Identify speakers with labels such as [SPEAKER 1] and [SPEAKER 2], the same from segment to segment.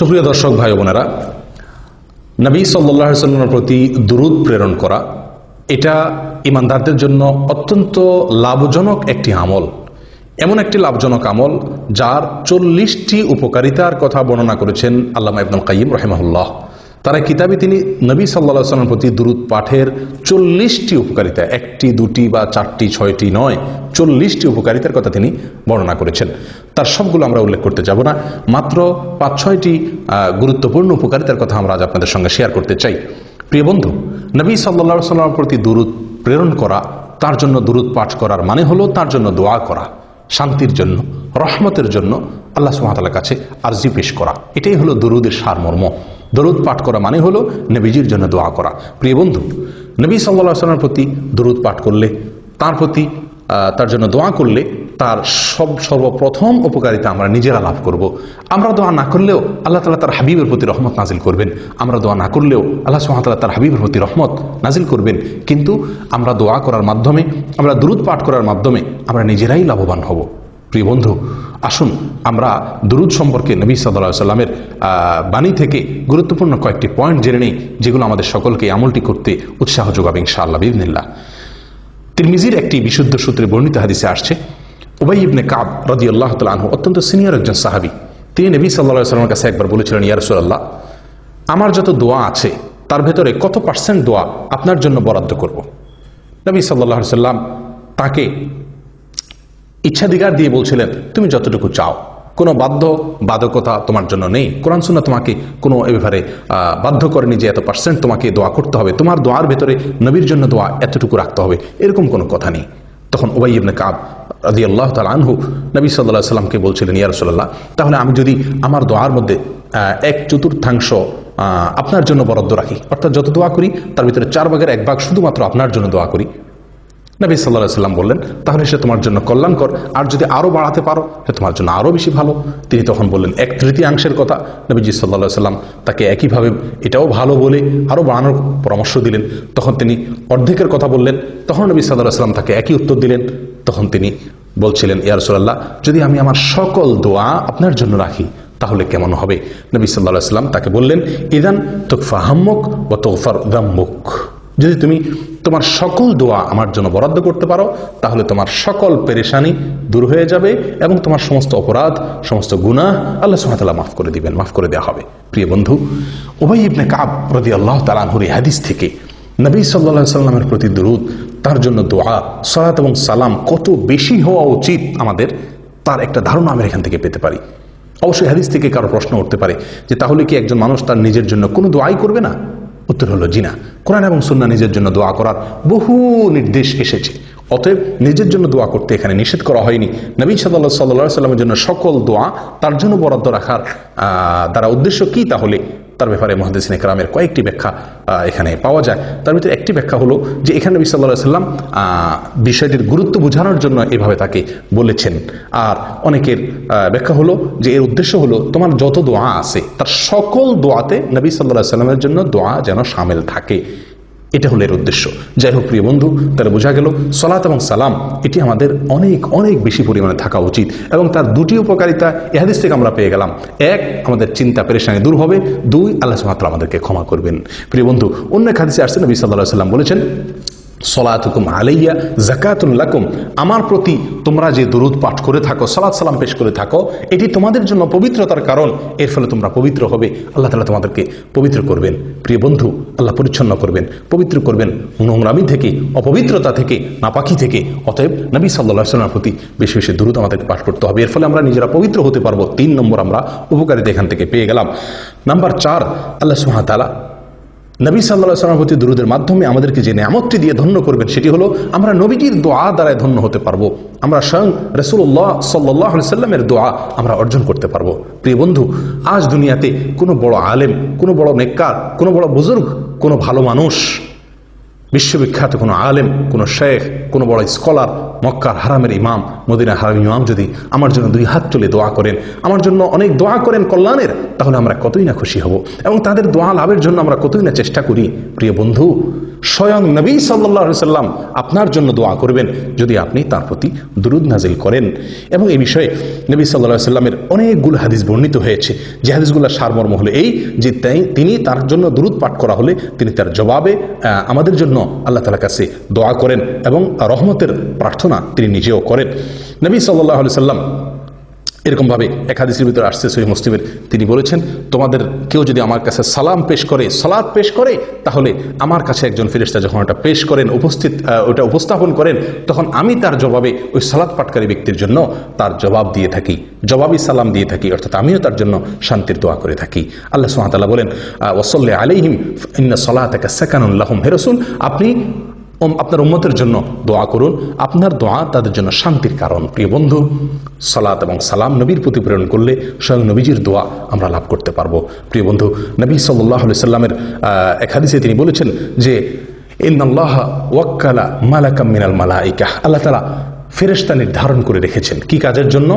[SPEAKER 1] সুপ্রিয় দর্শক ভাই বোনেরা, নবী সাল্লাল্লাহু আলাইহি ওয়াসাল্লামের প্রতি দুরূদ প্রেরণ করা এটা ইমানদারদের জন্য অত্যন্ত লাভজনক একটি আমল। এমন একটি লাভজনক আমল যার 40টি উপকারিতার কথা বর্ণনা করেছেন আল্লামা ইবনুল কাইয়িম রাহিমাহুল্লাহ। তার কিতাবে তিনি নবী সাল্লাল্লাহু আলাইহি ওয়াসাল্লামের প্রতি দুরূদ পাঠের 40টি উপকারিতা, একটি দুটি বা চারটি ছয়টি নয়, 40টি উপকারিতার কথা তিনি বর্ণনা করেছেন। তার সবগুলো আমরা উল্লেখ করতে যাব না, মাত্র 5-6টি গুরুত্বপূর্ণ উপকারিতার কথা আমরা আজ আপনাদের সঙ্গে শেয়ার করতে চাই। প্রিয় বন্ধু, নবী সাল্লাল্লাহু আলাইহি ওয়াসাল্লামের প্রতি দুরূদ প্রেরণ করা, তার জন্য দুরূদ পাঠ করার মানে হলো তার জন্য দোয়া করা, শান্তির জন্য, রহমতের জন্য আল্লাহ সুবহানাহু ওয়া তাআলার কাছে আরজি পেশ করা। এটাই হলো দুরূদের সারমর্ম। দরুদ পাঠ করা মানে হলো নবীজির জন্য দোয়া করা। প্রিয় বন্ধু, নবী সাল্লাল্লাহু আলাইহি ওয়াসাল্লামের প্রতি দরুদ পাঠ করলে, তার প্রতি তার জন্য দোয়া করলে তার সর্বপ্রথম উপকারিতা আমরা নিজেরা লাভ করব। আমরা দোয়া না করলেও আল্লাহ তাআলা তার হাবিবের প্রতি রহমত নাজিল করবেন। আমরা দোয়া না করলেও আল্লাহ সুবহানাহু ওয়া তাআলা তার হাবিবের প্রতি রহমত নাজিল করবেন। কিন্তু আমরা দোয়া করার মাধ্যমে, আমরা দরুদ পাঠ করার মাধ্যমে আমরা নিজেরাই লাভবান হব। প্রিয় বন্ধু, আসুন আমরা দুরূদ সম্পর্কে নবী সাল্লাল্লাহু আলাইহি ওয়াসাল্লামের বাণী থেকে গুরুত্বপূর্ণ কয়েকটি পয়েন্ট জেনে নেই, যেগুলো আমাদের সকলকে আমলটি করতে উৎসাহ যোগাবে ইনশাআল্লাহ বিইذনিল্লাহ। তিরমিজির একটি বিশুদ্ধ সূত্রে বর্ণিত হাদিসে আসছে, উবাই ইবনে কাব রাদিয়াল্লাহু তাআলা আনহু অত্যন্ত সিনিয়র একজন সাহাবী। তিনি নবী সাল্লাল্লাহু আলাইহি ওয়াসাল্লামের কাছে একবার বলেছিলেন, ইয়া রাসূলুল্লাহ, আমার যত দোয়া আছে তার ভেতরে কত পার্সেন্ট দোয়া আপনার জন্য বরাদ্দ করব? নবী সাল্লাল্লাহু আলাইহি ওয়াসাল্লাম তাকে ইচ্ছাধিকার দিয়ে বলছিলেন, তুমি যতটুকু চাও, কোনো বাধ্যকতা তোমার জন্য নেই। কোরআন সুন্নাহ তোমাকে কোনো এ ব্যাপারে বাধ্য করেনি যে এত পার্সেন্ট তোমাকে দোয়া করতে হবে, তোমার দোয়ার ভেতরে নবীর জন্য দোয়া এতটুকু রাখতে হবে, এরকম কোনো কথা নেই। তখন উবাই ইবনে কাব রাদিয়াল্লাহু তাআলা আনহু নবী সাল্লাল্লাহু আলাইহি ওয়াসাল্লামকে বলছিলেন, ইয়া রাসূলুল্লাহ, তাহলে আমি যদি আমার দোয়ার মধ্যে 1/4 আপনার জন্য বরাদ্দ রাখি, অর্থাৎ যত দোয়া করি তার ভিতরে 4/1 শুধুমাত্র আপনার জন্য দোয়া করি। নবী সাল্লাল্লাহু আলাইহি ওয়াসাল্লাম বললেন, তাহলে সে তোমার জন্য কল্যাণকর, আর যদি আরও বাড়াতে পারো সে তোমার জন্য আরও বেশি ভালো। তিনি তখন বললেন 1/3 কথা। নবীজি সাল্লাল্লাহু আলাইহি ওয়াসাল্লাম তাকে একইভাবে এটাও ভালো বলে আরও বাড়ানোর পরামর্শ দিলেন। তখন তিনি অর্ধেকের কথা বললেন। তখন নবী সাল্লাল্লাহু আলাইহি ওয়াসাল্লাম তাকে একই উত্তর দিলেন। তখন তিনি বলছিলেন, ইয়া রাসূলুল্লাহ, যদি আমি আমার সকল দোয়া আপনার জন্য রাখি তাহলে কেমন হবে? নবী সাল্লাল্লাহু আলাইহি ওয়াসাল্লাম তাকে বললেন, ইযান তুকফা হাম্মুক ওয়া তুগফার যাম্মুক। যদি তুমি তোমার সকল দোয়া আমার জন্য বরাদ্দ করতে পারো তাহলে তোমার সকল পেরেশানি দূর হয়ে যাবে এবং তোমার সমস্ত অপরাধ, সমস্ত গুনাহ আল্লাহ সুবহানাহু ওয়া তাআলা মাফ করে দিবেন, মাফ করে দেওয়া হবে। প্রিয় বন্ধু, উবাই ইবনে কাব রাদিয়াল্লাহু তাআলা আনহুর এই হাদিস থেকে নবী সাল্লাল্লাহু আলাইহি ওয়াসাল্লামের প্রতি দুরূদ, তার জন্য দোয়া, সালাত এবং সালাম কত বেশি হওয়া উচিত আমাদের, তার একটা ধারণা আমরা এখান থেকে পেতে পারি। অবশ্যই হাদিস থেকে কারো প্রশ্ন উঠতে পারে যে তাহলে কি একজন মানুষ তার নিজের জন্য কোনো দোয়াই করবে না? উত্তর হলো জি না। কোরআন এবং সুন্নাহ নিজের জন্য দোয়া করার বহু নির্দেশ এসেছে। অতএব নিজের জন্য দোয়া করতে এখানে নিষেধ করা হয়নি। নবী সাল্লাল্লাহু আলাইহি ওয়াসাল্লামের জন্য সকল দোয়া তার জন্য বরাদ্দ রাখার দ্বারা উদ্দেশ্য কি, তাহলে তার ব্যাপারে মুহাদ্দিসিনে কেরামের কয়েকটি ব্যাখ্যা এখানে পাওয়া যায়। তার ভিতরে একটি ব্যাখ্যা হলো যে এখানে নবী সাল্লাল্লাহু আলাইহি ওয়াসাল্লাম বিষয়টির গুরুত্ব বোঝানোর জন্য এভাবে তাকে বলেছেন। আর অনেকের ব্যাখ্যা হলো যে এর উদ্দেশ্য হলো তোমার যত দোয়া আছে তার সকল দোয়াতে নবী সাল্লাল্লাহু আলাইহি ওয়াসাল্লামের জন্য দোয়া যেন শামিল থাকে, এটা হলো এর উদ্দেশ্য। যাই হোক প্রিয় বন্ধু, তাহলে বোঝা গেল সালাত এবং সালাম এটি আমাদের অনেক অনেক বেশি পরিমাণে থাকা উচিত এবং তার দুটি উপকারিতা এই হাদিস থেকে আমরা পেয়ে গেলাম। 1, আমাদের চিন্তা পেরেশানি দূর হবে। 2, আল্লাহ সুবহানাহু ওয়া তাআলা আমাদেরকে ক্ষমা করবেন। প্রিয় বন্ধু, অন্য এক হাদিসে আসছে নবী সাল্লাল্লাহু আলাইহি ওয়াসাল্লাম বলেছেন, সলাতুকুম আলাইয়া যাকাতুন লাকুম, আমার প্রতি তোমরা যে দরুদ পাঠ করে থাকো, সালাত সালাম পেশ করে থাকো, এটি তোমাদের জন্য পবিত্রতার কারণ। এর ফলে তোমরা পবিত্র হবে, আল্লাহ তাআলা তোমাদেরকে পবিত্র করবেন। প্রিয় বন্ধু, আল্লাহ পরিচ্ছন্ন করবেন, পবিত্র করবেন নোংরামি থেকে, অপবিত্রতা থেকে, নাপাকি থেকে। অতএব নবী সাল্লাল্লাহু আলাইহি ওয়াসাল্লামের প্রতি বেশি বেশি দরুদ আমাদেরকে পাঠ করতে হবে। এর ফলে আমরা নিজেরা পবিত্র হতে পারবো। 3 নম্বর আমরা উপকারিতা এখান থেকে পেয়ে গেলাম। নাম্বার 4, আল্লাহ সুবহানাহু ওয়া তাআলা নবী সাল্লাল্লাহু আলাইহি ওয়াসাল্লামের প্রতি দুরূদের মাধ্যমে আমাদেরকে যে নিয়ামতটি দিয়ে ধন্য করবেন সেটি হলো আমরা নবীজির দোয়া দ্বারাই ধন্য হতে পারবো। আমরা স্বয়ং রাসূলুল্লাহ সাল্লাল্লাহু আলাইহি ওয়াসাল্লামের দোয়া আমরা অর্জন করতে পারবো। প্রিয় বন্ধু, আজ দুনিয়াতে কোনো বড় আলেম, কোনো বড় নেককার, কোনো বড় বুজুর্গ, কোনো ভালো মানুষ, বিশ্ববিখ্যাত কোনো আলেম, কোনো শেখ, কোনো বড় স্কলার, মক্কার হারামের ইমাম, মদিনার হারামের ইমাম যদি আমার জন্য 2 হাত তুলে দোয়া করেন, আমার জন্য অনেক দোয়া করেন কল্যাণের, তাহলে আমরা কতই না খুশি হব এবং তাদের দোয়া লাভের জন্য আমরা কতই না চেষ্টা করি। প্রিয় বন্ধু, স্বয়ং নবী সাল্লাল্লাহু আলাইহি সাল্লাম আপনার জন্য দোয়া করবেন যদি আপনি তার প্রতি দুরূদ নাজিল করেন। এবং এই বিষয়ে নবী সাল্লাল্লাহু আলাইহি সাল্লামের অনেকগুলো হাদিস বর্ণিত হয়েছে, যে হাদিসগুলোর সারমর্ম হলো এই যে তিনি তার জন্য দুরূদ পাঠ করা হলে তিনি তার জবাবে আমাদের জন্য আল্লাহ তাআলার কাছে দোয়া করেন এবং রহমতের প্রার্থনা তিনি নিজেও করেন। নবী সাল্লাল্লাহু আলাইহি সাল্লাম এরকমভাবে এক হাদিসের ভিতরে আসছে সহিহ মুসলিমের, তিনি বলেছেন, তোমাদের কেউ যদি আমার কাছে সালাম পেশ করে, সালাত পেশ করে, তাহলে আমার কাছে একজন ফেরেশতা যখন ওটা পেশ করেন, ওটা উপস্থাপন করেন, তখন আমি তার জবাবে ওই সালাত পাঠকারী ব্যক্তির জন্য তার জবাব দিয়ে থাকি, জবাবি সালাম দিয়ে থাকি, অর্থাৎ আমিও তার জন্য শান্তির দোয়া করে থাকি। আল্লাহ সুবহানাহু ওয়া তাআলা বলেন, ওয়াসাল্লি আলাইহিম ইন্না সালাতাকা সাকানুন লাহুম, হে রাসূল আপনি আপনার উম্মতের জন্য দোয়া করুন, আপনার দোয়া তাদের জন্য শান্তির কারণ। প্রিয় বন্ধু, সালাত এবং সালাম নবীর প্রতি প্রেরণ করলে স্বয়ং নবীজির দোয়া আমরা লাভ করতে পারবো। প্রিয় বন্ধু, নবী সাল্লাল্লাহু আলাইহি সাল্লামের এক হাদিসে তিনি বলেছেন যে ইন্নাল্লাহা ওয়াক্কালা মালাকাম মিনাল মালাইকা, আল্লাহ তাআলা ফেরেশতা নির্ধারণ করে রেখেছেন কি কাজের জন্য?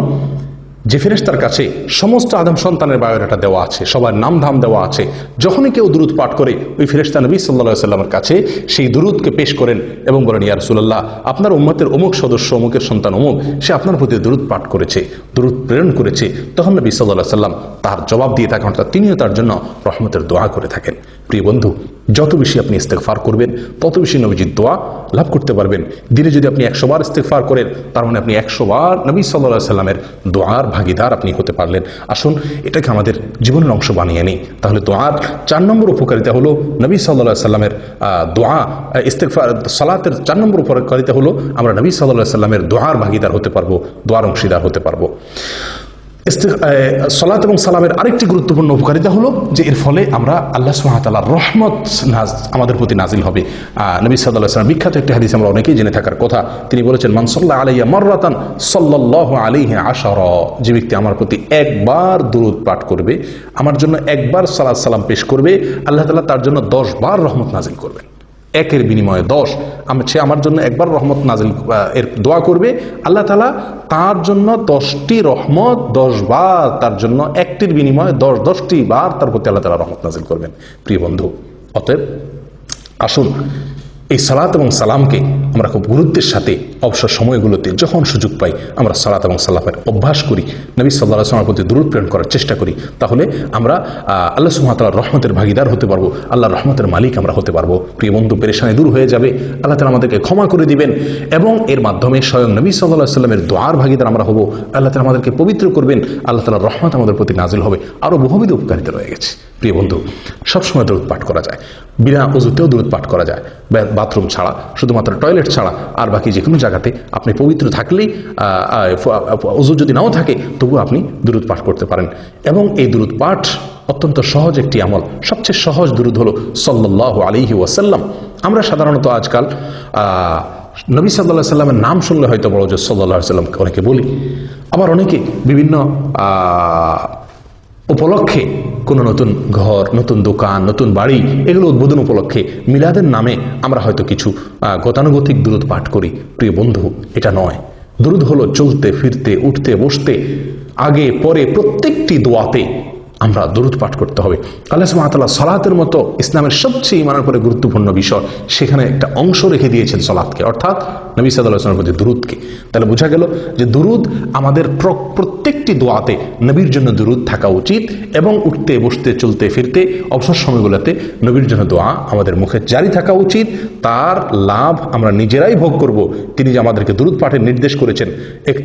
[SPEAKER 1] যে ফেরেশতার কাছে সমস্ত আদম সন্তানের বায়োডাটা দেওয়া আছে, সবার নাম ধাম দেওয়া আছে। যখনই কেউ দুরূদ পাঠ করে, ওই ফেরেশতা নবী সাল্লাল্লাহু আলাইহি সাল্লামের কাছে সেই দুরূদকে পেশ করেন এবং বলেন, ইয়া রাসূলুল্লাহ, আপনার উম্মতের অমুক সদস্য, অমুকের সন্তান অমুক, সে আপনার প্রতি দুরূদ পাঠ করেছে, দুরূদ প্রেরণ করেছে। তখন নবী সাল্লাল্লাহু আলাইহি সাল্লাম তার জবাব দিয়ে থাকেন, অর্থাৎ তিনিও তার জন্য রহমতের দোয়া করে থাকেন। প্রিয় বন্ধু, যত বেশি আপনি ইস্তেগফার করবেন, তত বেশি নবীজির দোয়া লাভ করতে পারবেন। দিনে যদি আপনি 100 বার ইস্তেগফার করেন, তার মানে আপনি 100 বার নবী সাল্লাল্লাহু আলাইহি সাল্লামের দোয়ার ভাগীদার আপনি হতে পারলেন। আসুন এটাকে আমাদের জীবনের অংশ বানিয়ে নিই। তাহলে দোয়ার 4 নম্বর উপকারিতা হলো নবী সাল্লাল্লাহু আলাইহি সাল্লামের দোয়া, ইস্তেগফার সালাতের 4 নম্বর উপকারিতা হলো আমরা নবী সাল্লাল্লাহু আলাইহি সাল্লামের দোয়ার ভাগীদার হতে পারবো, দোয়ার অংশীদার হতে পারবো। সালাত এবং সালামের আরেকটি গুরুত্বপূর্ণ উপকারিতা হলো যে এর ফলে আমরা আল্লাহ সুবহানাহু ওয়া তাআলার রহমত আমাদের প্রতি নাজিল হবে। নবী সাল্লাল্লাহু আলাইহি ওয়াসাল্লাম বিখ্যাত একটি হাদিস আমরা অনেকেই জেনে থাকার কথা, তিনি বলেছেন, মান সাল্লা আলাইয়া মাররাতান সাল্লাল্লাহু আলাইহি আশারা, যে ব্যক্তি আমার প্রতি একবার দুরূদ পাঠ করবে, আমার জন্য একবার সালাত সালাম পেশ করবে, আল্লাহ তাআলা তার জন্য 10 বার রহমত নাজিল করবেন। একের বিনিময়ে 10, সে আমার জন্য একবার রহমত নাজিল এর দোয়া করবে, আল্লাহ তাআলা তার জন্য 10টি রহমত 10 বার, তার জন্য একটির বিনিময়ে 10টি বার তার প্রতি আল্লাহ তাআলা রহমত নাজিল করবেন। প্রিয় বন্ধু, অতএব আসুন এই সালাত এবং সালামকে আমরা খুব গুরুত্বের সাথে অবসর সময়গুলোতে যখন সুযোগ পাই আমরা সালাত এবং সালামের অভ্যাস করি, নবী সাল্লাল্লাহু আলাইহি ওয়াসাল্লামের প্রতি দুরূদ প্রেরণ করার চেষ্টা করি, তাহলে আমরা আল্লাহ সুবহানাহু ওয়া তাআলার রহমতের ভাগীদার হতে পারবো, আল্লাহর রহমতের মালিক আমরা হতে পারবো। প্রিয় বন্ধু, পেরেশানি দূর হয়ে যাবে, আল্লাহ তাআলা আমাদেরকে ক্ষমা করে দিবেন এবং এর মাধ্যমে স্বয়ং নবী সাল্লাল্লাহু আলাইহি ওয়াসাল্লামের দোয়ার ভাগীদার আমরা হব। আল্লাহ তাআলা আমাদেরকে পবিত্র করবেন, আল্লাহ তাআলার রহমত আমাদের প্রতি নাজিল হবে। আরও বহুবিধ উপকারিতা রয়ে গেছে। প্রিয় বন্ধু, সবসময় দুরূদ পাঠ করা যায়, বিনা ওযুতেও দুরূদ পাঠ করা যায়, বাথরুম ছাড়া, শুধুমাত্র টয়লেট ছাড়া, আর বাকি যে কোনো জায়গাতে আপনি পবিত্র থাকলেই, ওযু যদি নাও থাকে তবুও আপনি দুরূদ পাঠ করতে পারেন। এবং এই দুরূদ পাঠ অত্যন্ত সহজ একটি আমল। সবচেয়ে সহজ দুরূদ হলো সাল্লাল্লাহু আলাইহি ওয়াসাল্লাম। আমরা সাধারণত আজকাল নবী সাল্লাল্লাহু আলাইহি সাল্লামের নাম শুনলে হয়তো বড় যে সাল্লাল্লাহু আলাইহি সাল্লামকে অনেকে বলি, আবার অনেকে বিভিন্ন উপলক্ষে কোনো নতুন ঘর, নতুন দোকান, নতুন বাড়ি, এগুলো উদ্বোধন উপলক্ষে মিলাদের নামে আমরা হয়তো কিছু গতানুগতিক দুরূদ পাঠ করি। প্রিয় বন্ধু, এটা নয়। দুরূদ হলো চলতে ফিরতে, উঠতে বসতে, আগে পরে প্রত্যেকটি দোয়াতে আমরা দুরূদ পাঠ করতে হবে। আল্লাহ সুবহানাহু ওয়া তাআলা সালাতের মতো ইসলামের সবচেয়ে ঈমানের পরে গুরুত্বপূর্ণ বিষয়, সেখানে একটা অংশ রেখে দিয়েছেন সালাতকে, অর্থাৎ নবী সাল্লাল্লাহু আলাইহি ওয়াসাল্লামের প্রতি দুরূদকে। তাহলে বোঝা গেল যে দুরূদ আমাদের প্রত্যেকটি দোয়াতে নবীর জন্য দুরূদ থাকা উচিত এবং উঠতে বসতে চলতে ফিরতে অবসর সময়গুলোতে নবীর জন্য দোয়া আমাদের মুখে জারি থাকা উচিত। তার লাভ আমরা নিজেরাই ভোগ করব। তিনি যে আমাদেরকে দুরূদ পাঠের নির্দেশ করেছেন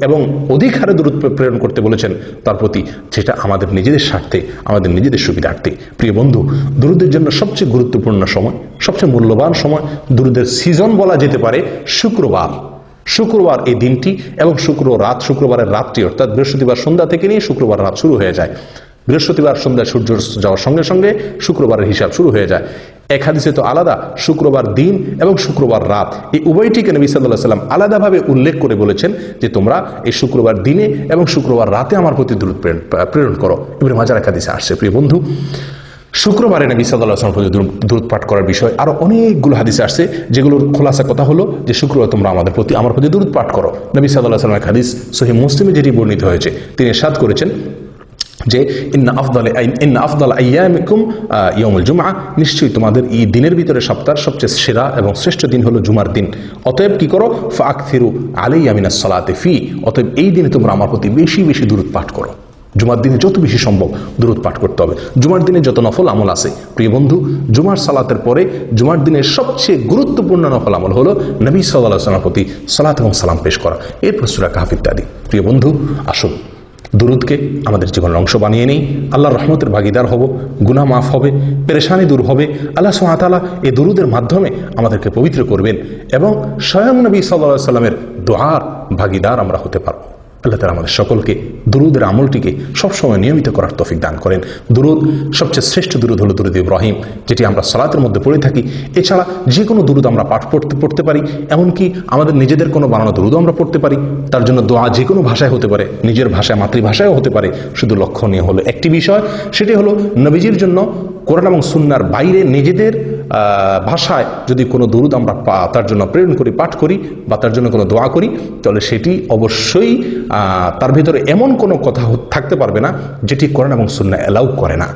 [SPEAKER 1] এবং অধিক হারে দুরূদ প্রেরণ করতে বলেছেন তার প্রতি, সেটা আমাদের নিজেদের স্বার্থে, আমাদের নিজেদের সুবিধার্থে। প্রিয় বন্ধু, দুরূদের জন্য সবচেয়ে গুরুত্বপূর্ণ সময়, সবচেয়ে মূল্যবান সময়, দুরূদের সিজন বলা যেতে পারে শুক্রবার এই দিনটি এবং শুক্রবারের রাতটি, অর্থাৎ বৃহস্পতিবার সন্ধ্যা থেকে নিয়ে শুক্রবার রাত শুরু হয়ে যায়। বৃহস্পতিবার সন্ধ্যায় সূর্য যাওয়ার সঙ্গে সঙ্গে শুক্রবারের হিসাব শুরু হয়ে যায়। এক হাদিসে তো আলাদা শুক্রবার দিন এবং শুক্রবার রাত, এই উভয়টিকে নবী সাল্লাল্লাহু আলাইহি ওয়াসাল্লাম আলাদাভাবে উল্লেখ করে বলেছেন যে তোমরা এই শুক্রবার দিনে এবং শুক্রবার রাতে আমার প্রতি দুরূদ প্রেরণ করো। ইবনে মাজাহ এক হাদিসে আসছে। প্রিয় বন্ধু, শুক্রবারে নবী সাল্লাল্লাহু আলাইহি ওয়াসাল্লাম প্রতি দুরূদ পাঠ করার বিষয় আরো অনেকগুলো হাদিসে আসছে, যেগুলোর খোলাসা কথা হলো যে শুক্রবার তোমরা আমার প্রতি দুরূদ পাঠ করো। নবী সাল্লাল্লাহু আলাইহি ওয়াসাল্লাম এক হাদিস সহিহ মুসলিমে যেটি বর্ণিত হয়েছে, তিনি ইরশাদ করেছেন, যে ইন্না আফদাল আইয়ামিকুম ইয়াউমুল জুমআ, নিশ্চয়ই তোমাদের এই দিনের ভিতরে সপ্তাহের সবচেয়ে সেরা এবং শ্রেষ্ঠ দিন হলো জুমার দিন। অতএব কি করো, ফাআকথিরু আলাইয়া মিনাস সালাতি ফি, অতএব এই দিনে তোমরা আমার প্রতি বেশি বেশি দুরূদ পাঠ করো। জুমার দিনে যত বেশি সম্ভব দুরূদ পাঠ করতে হবে। জুমার দিনে যত নফল আমল আছে প্রিয় বন্ধু, জুমার সালাতের পরে জুমার দিনের সবচেয়ে গুরুত্বপূর্ণ নফল আমল হলো নবী সাল্লাল্লাহু আলাইহি ওয়াসাল্লামের প্রতি সালাত এবং সালাম পেশ করা, এরপর সূরা কাহফ ইত্যাদি। প্রিয় বন্ধু, আসুন দুরূদকে আমাদের জীবনের অংশ বানিয়ে নেই। আল্লাহর রহমতের ভাগিদার হব, গুনাহ মাফ হবে, পেরেশানি দূর হবে। আল্লাহ সুবহানাহু ওয়া তাআলা এই দুরূদের মাধ্যমে আমাদেরকে পবিত্র করবেন এবং স্বয়ং নবী সাল্লাল্লাহু আলাইহি ওয়াসাল্লামের দোয়ার ভাগিদার আমরা হতে পারব। আল্লাহ তাআলা আমাদের সকলকে দুরূদের আমলটিকে সবসময় নিয়মিত করার তৌফিক দান করেন। দুরূদ, সবচেয়ে শ্রেষ্ঠ দুরূদ হলো দুরূদ ইব্রাহিম, যেটি আমরা সালাতের মধ্যে পড়ে থাকি। এছাড়া যে কোনো দুরূদ আমরা পাঠ পড়তে পারি, এমনকি আমাদের নিজেদের কোনো বানানো দুরূদও আমরা পড়তে পারি। তার জন্য দোয়া যে কোনো ভাষায় হতে পারে, নিজের ভাষায় মাতৃভাষায়ও হতে পারে। শুধু লক্ষণীয় হলো একটি বিষয়, সেটি হলো নবীজির জন্য কোরআন এবং সুন্নাহর বাইরে নিজেদের ভাষায় যদি কোনো দুরূদ আমরা তার জন্য প্রেরণ করি, পাঠ করি বা তার জন্য কোনো দোয়া করি, তাহলে সেটি অবশ্যই তার ভিতরে এমন কোনো কথা থাকতে পারবে না যেটি কোরআন এবং সুন্নাহ অ্যালাউ করে না।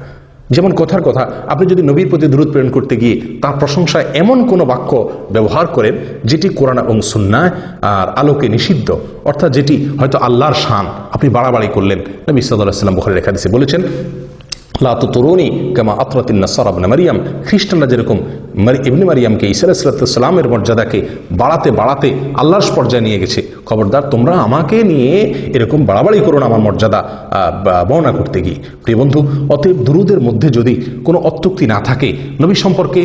[SPEAKER 1] যেমন কথার কথা, আপনি যদি নবীর প্রতি দুরূদ প্রেরণ করতে গিয়ে তার প্রশংসায় এমন কোনো বাক্য ব্যবহার করেন যেটি কোরআন এবং সুন্নাহ আর আলোকে নিষিদ্ধ, অর্থাৎ যেটি হয়তো আল্লাহর শান, আপনি বাড়াবাড়ি করলেন। নবী সাল্লাল্লাহু আলাইহি ওয়াসাল্লাম বুখারীর এক হাদিসে বলেছেন, লা তুতরুনি কামা আতরাতিন নাসারা ইবনে মারইয়াম, খ্রিস্টানরা যেরকম ইবনে মারইয়ামকে ঈসা আলাইহিস সালামের মর্যাদাকে বাড়াতে বাড়াতে আল্লাহর পর্যায়ে নিয়ে গেছে, খবরদার তোমরা আমাকে নিয়ে এরকম বাড়াবাড়ি করো না আমার মর্যাদা বর্ণনা করতে গিয়ে। প্রিয় বন্ধু, অতএব দুরূদের মধ্যে যদি কোনো অত্যুক্তি না থাকে, নবী সম্পর্কে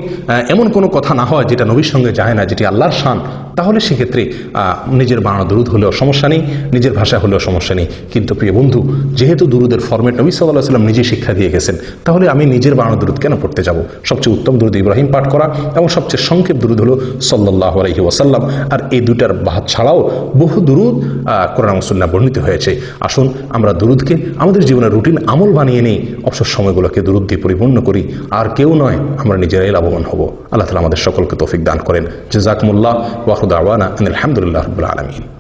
[SPEAKER 1] এমন কোনো কথা না হয় যেটা নবীর সঙ্গে যায় না, যেটি আল্লাহর শান, তাহলে সেক্ষেত্রে নিজের বানানো দুরূদ হলেও সমস্যা নেই, নিজের ভাষা হলেও সমস্যা নেই। কিন্তু প্রিয় বন্ধু, যেহেতু দুরূদের ফরম্যাট নবী সাল্লাল্লাহু আলাইহি ওয়াসাল্লাম নিজে শিক্ষা দিয়ে গেছেন, তাহলে আমি নিজের বানানো দুরূদ কেন পড়তে যাব? সবচেয়ে উত্তম দুরূদ ইব্রাহিম পাঠ করা এবং সবচেয়ে সংক্ষেপ দুরূদ হলো সাল্লাল্লাহু আলাইহি ওয়াসাল্লাম। আর এই দুটার বাদ ছাড়াও বহু দুরূদ কোরআন এবং সুন্নাহ বর্ণিত হয়েছে। আসুন আমরা দুরূদকে আমাদের জীবনের রুটিন আমল বানিয়ে নেই, অবসর সময়গুলোকে দুরূদ দিয়ে পরিপূর্ণ করি। আর কেউ নয়, আমরা নিজেরাই লাভবান হব। আল্লাহ তাআলা আমাদের সকলকে তৌফিক দান করেন। জাযাকুমুল্লাহ ওয়া আখিরু দাওয়ানা আনিল হামদুলিল্লাহি রাব্বিল আলামিন।